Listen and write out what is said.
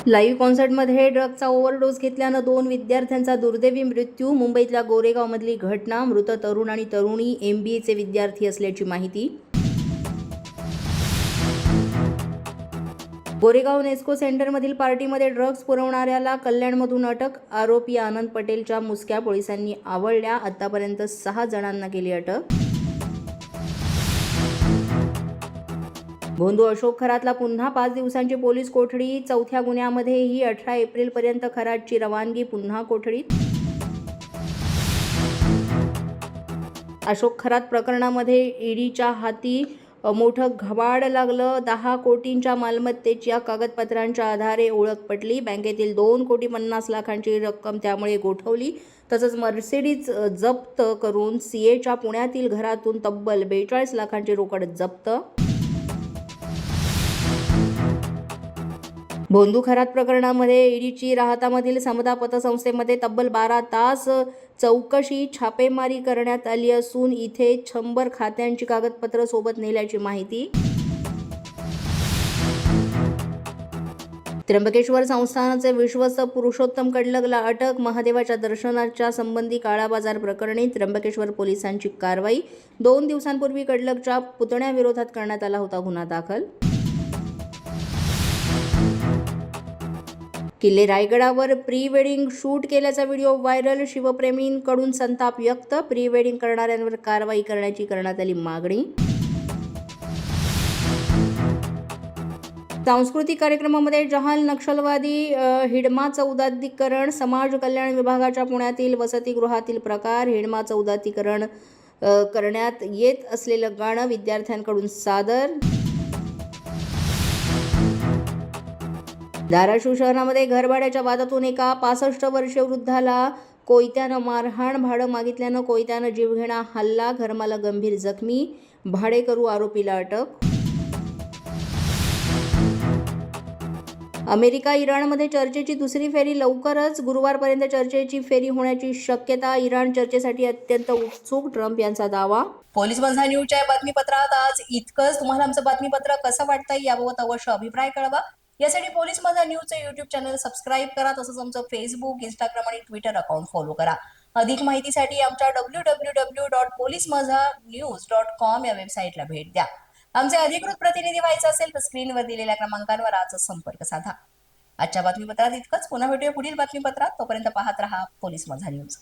Live कॉन्सर्टमध्ये ड्रगचा overdose घेतल्यानं 2 विद्यार्थ्यांचा दुर्दैवी मृत्यू. मुंबईतल्या गोरेगावमधली घटना. मृत तरुण आणि तरुणी MBAचे विद्यार्थी असल्याची माहिती. गोरेगाव नेस्को सेंटरमधील पार्टीमध्ये ड्रग्ज पुरवणाऱ्याला कल्याणमधून अटक. आरोपी आनंद पटेलच्या मुसक्या पोलिसांनी आवळल्या. आतापर्यंत 6 जणांना केली अटक. भोंदू अशोक खरातला पुन्हा 5 दिवसांची पोलीस कोठडी. 4थ्या गुन्ह्यामध्येही 18 एप्रिलपर्यंत खरातची रवानगी. पुन्हा कोठडीत. अशोक खरात प्रकरणामध्ये ईडीच्या हाती मोठं घबाड लागलं. 10 कोटींच्या मालमत्तेच्या कागदपत्रांच्या आधारे ओळख पटली. बँकेतील 2,50,00,000ची रक्कम त्यामुळे गोठवली. तसंच मर्सिडीज जप्त करून CAच्या पुण्यातील घरातून तब्बल 42 लाखांची रोकड जप्त. भोंदू खरात प्रकरणामध्ये ईडीची राहतामधील समता पतसंस्थेमध्ये तब्बल 12 तास चौकशी छापेमारी करण्यात आली असून इथे 100 खात्यांची कागदपत्र सोबत नेल्याची माहिती. त्र्यंबकेश्वर संस्थानाचे विश्वस्त पुरुषोत्तम कडलगला अटक. महादेवाच्या दर्शनाच्या संबंधी काळाबाजार प्रकरणी त्र्यंबकेश्वर पोलिसांची कारवाई. 2 दिवसांपूर्वी कडलगच्या पुतण्याविरोधात करण्यात आला होता गुन्हा दाखल. किल्ले रायगडावर प्री वेडिंग शूट केल्याचा व्हिडिओ व्हायरल. शिवप्रेमींकडून संताप व्यक्त. प्री वेडिंग करणाऱ्यांवर कारवाई करण्याची करण्यात आली मागणी. सांस्कृतिक कार्यक्रमामध्ये जहाल नक्षलवादी हिडमाचं उदात्तीकरण. समाज कल्याण विभागाच्या पुण्यातील वसतिगृहातील प्रकार. हिडमाचं उदात्तीकरण करण्यात येत असलेलं गाणं विद्यार्थ्यांकडून सादर. धाराशिव शहरामध्ये घरभाड्याच्या वादातून एका 65 वर्षीय वृद्धाला कोयत्यानं मारहाण. भाडं मागितल्यानं कोयत्यानं जीवघेणा हल्ला. घरमालक गंभीर जखमी. भाडेकरू आरोपीला अटक. अमेरिका इराणमध्ये चर्चेची दुसरी फेरी लवकरच. गुरुवारपर्यंत चर्चेची फेरी होण्याची शक्यता. इराण चर्चेसाठी अत्यंत उत्सुक. ट्रम्प यांचा दावा. पोलीस माझा न्यूजच्या बातमीपत्रात आज इतकंच. तुम्हाला आमचं बातमीपत्र कसं वाटतंय याबाबत अवश्य अभिप्राय कळवा. यासाठी पोलीस माझा न्यूजचं YouTube चॅनल सबस्क्राईब करा. तसंच आमचं फेसबुक, इंस्टाग्राम आणि ट्विटर अकाउंट फॉलो करा. अधिक माहितीसाठी आमच्या www.policemazhanews.com या वेबसाईटला भेट द्या. आमचे अधिकृत प्रतिनिधी व्हायचं असेल तर स्क्रीनवर दिलेल्या क्रमांकांवर आजच संपर्क साधा. आजच्या बातमीपत्रात इतकंच. पुन्हा भेटूया पुढील बातमीपत्रात. तोपर्यंत पाहत रहा पोलीस माझा न्यूज.